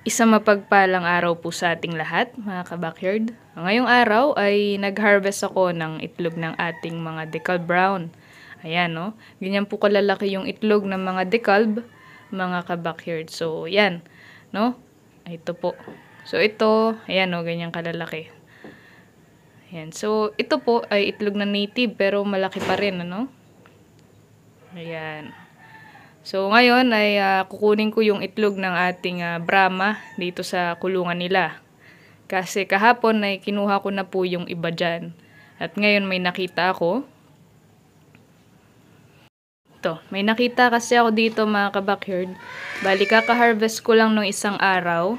Isang mapagpalang araw po sa ating lahat, mga ka-backyard. Ngayong araw ay nag-harvest ako ng itlog ng ating mga decalb brown. Ayan, no? Ganyan po kalalaki yung itlog ng mga decalb, mga ka-backyard. So, yan, no? Ito po. So, ito, ayan, no? Ganyan kalalaki. Ayan. So, ito po ay itlog na native, pero malaki pa rin, ano? Ayan. So, ngayon ay kukunin ko yung itlog ng ating Brahma dito sa kulungan nila. Kasi kahapon ay kinuha ko na po yung iba dyan. At ngayon may nakita ako. Ito, may nakita kasi ako dito mga ka-backyard. Bali, kaka-harvest ko lang nung isang araw.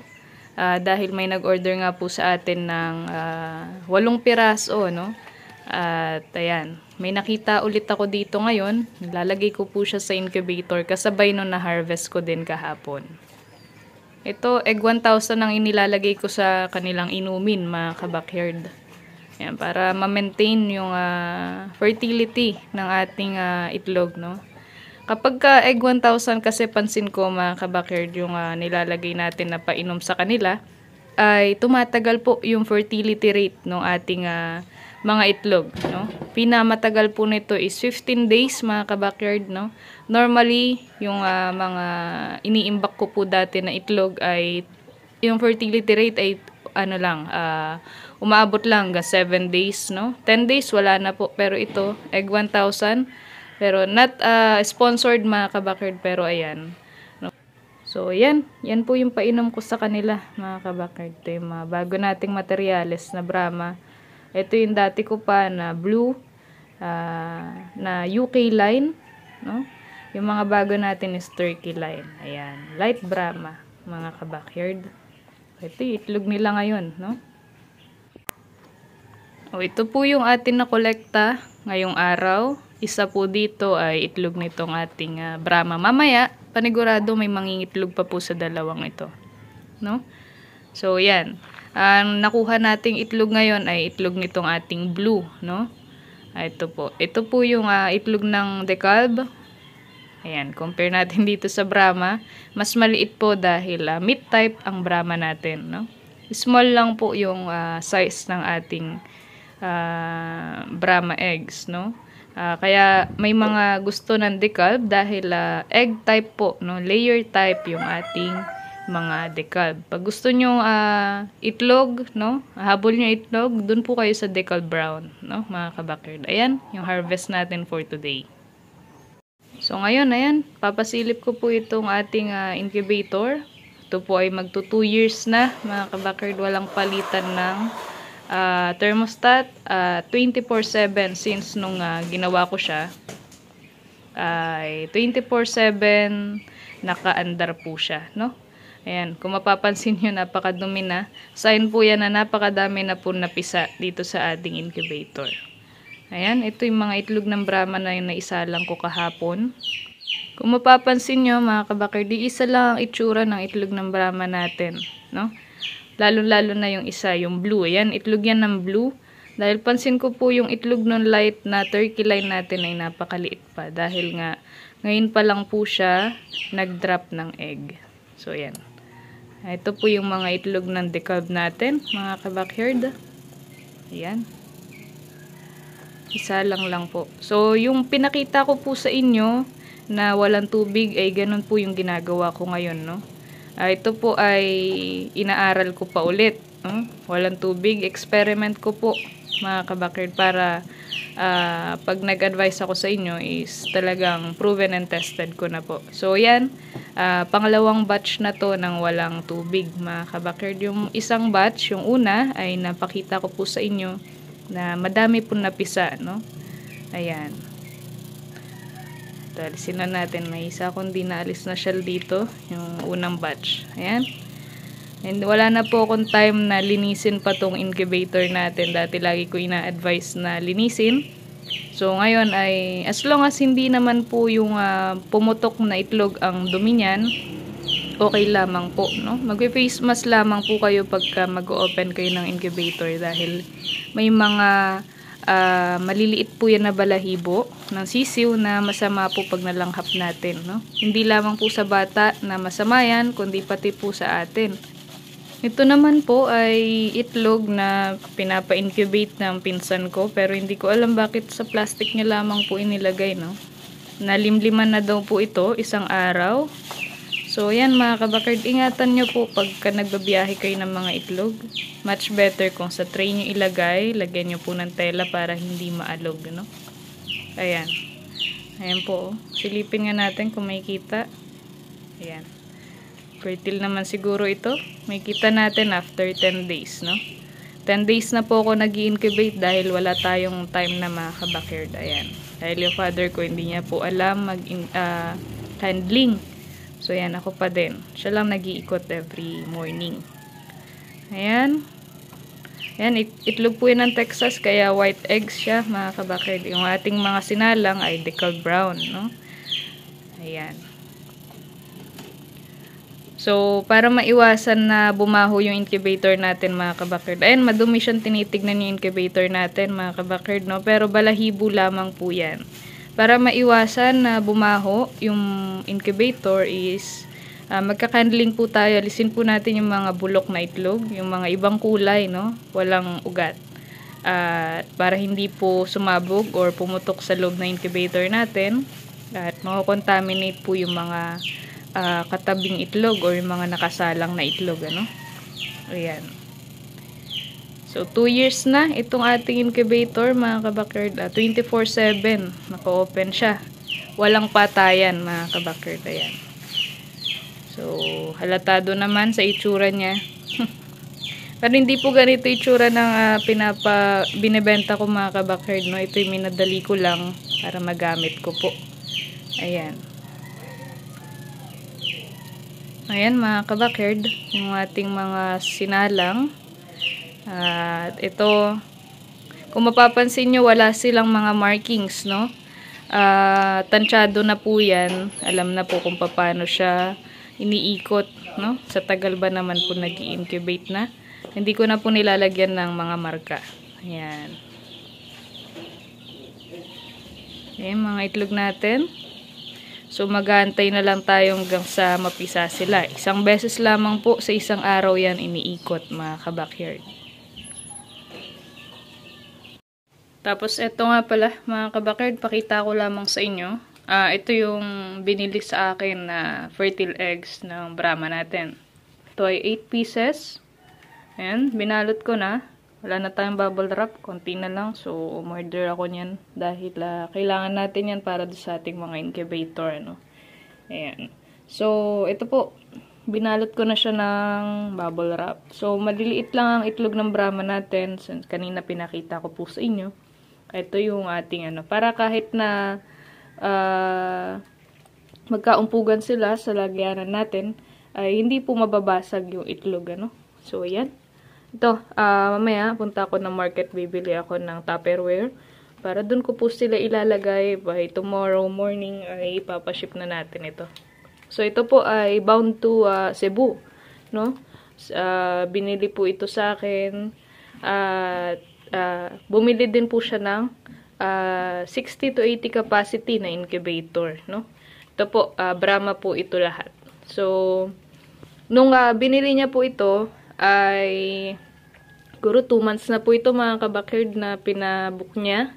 Dahil may nag-order nga po sa atin ng 8 piraso, no? At ayan, may nakita ulit ako dito ngayon. Nilalagay ko po siya sa incubator kasabay nung na-harvest ko din kahapon. Ito, egg 1,000 ang inilalagay ko sa kanilang inumin, mga ka-backyard. Ayan, para ma-maintain yung fertility ng ating itlog, no? Kapag ka egg 1,000 kasi pansin ko mga ka-backyard yung nilalagay natin na painom sa kanila, ay tumatagal po yung fertility rate ng ating mga itlog, no? Pinamatagal po nito is 15 days, mga ka-backyard, no? Normally, yung mga iniimbak ko po dati na itlog ay yung fertility rate ay ano lang, umaabot lang hanggang 7 days, no? 10 days wala na po, pero ito egg 1,000, pero not sponsored, mga ka-backyard, pero ayan. So, yan po yung painom ko sa kanila, mga ka-backyard. Ito yung mga bago nating materyales na Brahma. Ito yung dati ko pa na blue, na UK line, no? Yung mga bago natin is Turkey line. Ayan, light Brahma, mga ka-backyard. Ito yung itlog nila ngayon, no? O, ito po yung atin na kolekta ngayong araw. Isa po dito ay itlog nitong ating Brahma. Mamaya, panigurado may mangingitlog pa po sa dalawang ito, no? So, yan. Ang nakuha nating itlog ngayon ay itlog nitong ating blue, no? Ito po. Ito po yung itlog ng decalb. Ayan, compare natin dito sa Brahma. Mas maliit po dahil meat type ang Brahma natin, no? Small lang po yung size ng ating Brahma eggs, no? Kaya may mga gusto ng decalb dahil egg type po, no? Layer type yung ating mga decalb. Pag gusto nyo itlog, no? Habol nyo itlog, dun po kayo sa decalb brown, no? Mga ka-backyard. Ayan, yung harvest natin for today. So ngayon, ayan, papasilip ko po itong ating incubator. Ito po ay magto 2 years na, mga ka-backyard. Walang palitan ng thermostat. 24/7 since nung ginawa ko siya. Ay 24/7 naka-andar po siya, no? Ayan, kung mapapansin nyo, napakadumi na. Sign po yan na napakadami na po napisa dito sa ating incubator. Ayan, ito yung mga itlog ng Brahma na yung naisa lang ko kahapon. Kung mapapansin nyo, mga ka-backyard, di isa lang ang itsura ng itlog ng Brahma natin, no? Lalo-lalo na yung isa, yung blue. Ayan, itlog yan ng blue. Dahil pansin ko po yung itlog ng light na turkey line natin ay napakaliit pa. Dahil nga, ngayon pa lang po siya nag-drop ng egg. So, ayan. Ito po yung mga itlog ng decalb natin, mga ka-backyard. Ayan. Isa lang po. So, yung pinakita ko po sa inyo na walang tubig, ay ganun po yung ginagawa ko ngayon, no? Ito po ay inaaral ko pa ulit, no? Walang tubig. Experiment ko po, mga ka-backyard, para pag nag-advise ako sa inyo is talagang proven and tested ko na po. So, yan. Pangalawang batch na to ng walang tubig, mga ka-backyard. Yung isang batch, yung una, ay napakita ko po sa inyo na madami po napisa, no? Ayan. Alisin na natin. May isa kundi naalis na shell dito, yung unang batch. Ayan. And wala na po akong time na linisin pa tong incubator natin. Dati lagi ko ina-advise na linisin. So, ngayon ay, as long as hindi naman po yung pumutok na itlog ang dumi niyan, okay lamang po, no? Mag-face mask lamang po kayo pagka mag-open kayo ng incubator dahil may mga maliliit po yan na balahibo ng sisiw na masama po pag nalanghap natin, no? Hindi lamang po sa bata na masama yan, kundi pati po sa atin. Ito naman po ay itlog na pinapa-incubate ng pinsan ko, pero hindi ko alam bakit sa plastic niya lamang po inilagay, no? Nalimliman na daw po ito isang araw. So, yan mga kabakard, ingatan nyo po pagka nagbabiyahe kayo ng mga itlog. Much better kung sa tray nyo ilagay, lagyan nyo po ng tela para hindi maalog, no? Ayan. Ayan po. Silipin nga natin kung may kita. Ayan. Fertile naman siguro ito. May kita natin after 10 days, no? 10 days na po ako nag-incubate dahil wala tayong time na mga kabakard. Ayan. Dahil yung father ko hindi niya po alam mag-handling. So, yan, ako pa din. Siya lang nag-iikot every morning. Ayan. Ayan, itlog po yan ng Texas, kaya white eggs siya, mga kabakard. Yung ating mga sinalang ay decal brown, no? Ayan. So, para maiwasan na bumaho yung incubator natin, mga kabakard. Ayan, madumi siyang tinitignan yung incubator natin, mga kabakard, no? Pero balahibo lamang po yan. Para maiwasan na bumaho yung incubator is magka-candling po tayo. Alisin po natin yung mga bulok na itlog, yung mga ibang kulay, no? Walang ugat. Para hindi po sumabog or pumutok sa loob ng incubator natin. At mako-contaminate po yung mga katabing itlog or yung mga nakasalang na itlog, ano? Ayan. So, 2 years na itong ating incubator, mga kabakard. 24/7. Naka-open siya. Walang patayan, mga kabakard. Ayan. So, halatado naman sa itsura niya. Pero hindi po ganito itsura ng binibenta ko, mga kabakard, no? Ito yung minadali ko lang para magamit ko po. Ayan. Ayan, mga kabakard. Yung ating mga sinalang. At ito, kung mapapansin nyo, wala silang mga markings, no? Tansyado na po yan. Alam na po kung paano siya iniikot, no? Sa tagal ba naman po nag-i-incubate na. Hindi ko na po nilalagyan ng mga marka. Ayan. Ayan, mga itlog natin. So, mag-aantay na lang tayo hanggang sa mapisa sila. Isang beses lamang po sa isang araw yan iniikot, mga kabackyard. Tapos, ito nga pala, mga kabakard, pakita ko lamang sa inyo. Ito yung binili sa akin na fertile eggs ng Brahma natin. Ito ay 8 pieces. Ayan, binalot ko na. Wala na tayong bubble wrap, konti na lang. So, umorder ako niyan dahil kailangan natin yan para sa ating mga incubator, no? Ayan. So, ito po, binalot ko na siya ng bubble wrap. So, maliliit lang ang itlog ng Brahma natin. Kanina pinakita ko po sa inyo. Ito yung ating para kahit na magkaumpugan sila sa lagyanan natin, ay hindi po mababasag yung itlog, ano. So, ayan. Ito, mamaya punta ako ng market, bibili ako ng Tupperware para dun ko po sila ilalagay. By tomorrow morning ay ipapaship na natin ito. So, ito po ay bound to Cebu, no? Binili po ito sa akin at bumili din po siya ng 60 to 80 capacity na incubator, no? Ito po, Brahma po ito lahat. So, nung binili niya po ito, ay siguro 2 months na po ito, mga kabakard, na pinabook niya.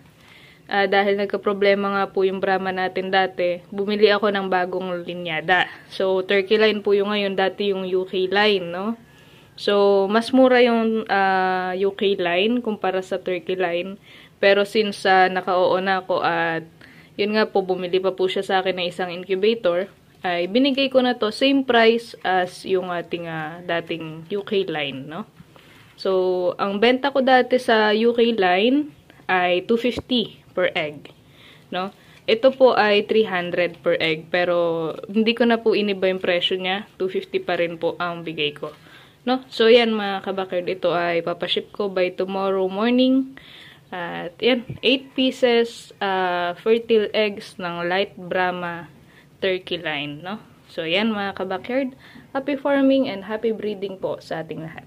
Dahil nagka-problema nga po yung Brahma natin dati, bumili ako ng bagong linyada. So, Turkey line po yung ngayon, dati yung UK line, no? So, mas mura yung UK line kumpara sa Turkey line. Pero since naka-oo na ako at yun nga po, bumili pa po siya sa akin ng isang incubator, ay binigay ko na to same price as yung ating dating UK line, no? So, ang benta ko dati sa UK line ay 250 per egg, no? Ito po ay 300 per egg, pero hindi ko na po iniba yung presyo niya. 250 pa rin po ang bigay ko, no? So, yan mga kabakard, ito ay papaship ko by tomorrow morning. At yan, 8 pieces fertile eggs ng light Brahma Turkey line, no? So, yan mga kabakard, happy farming and happy breeding po sa ating lahat.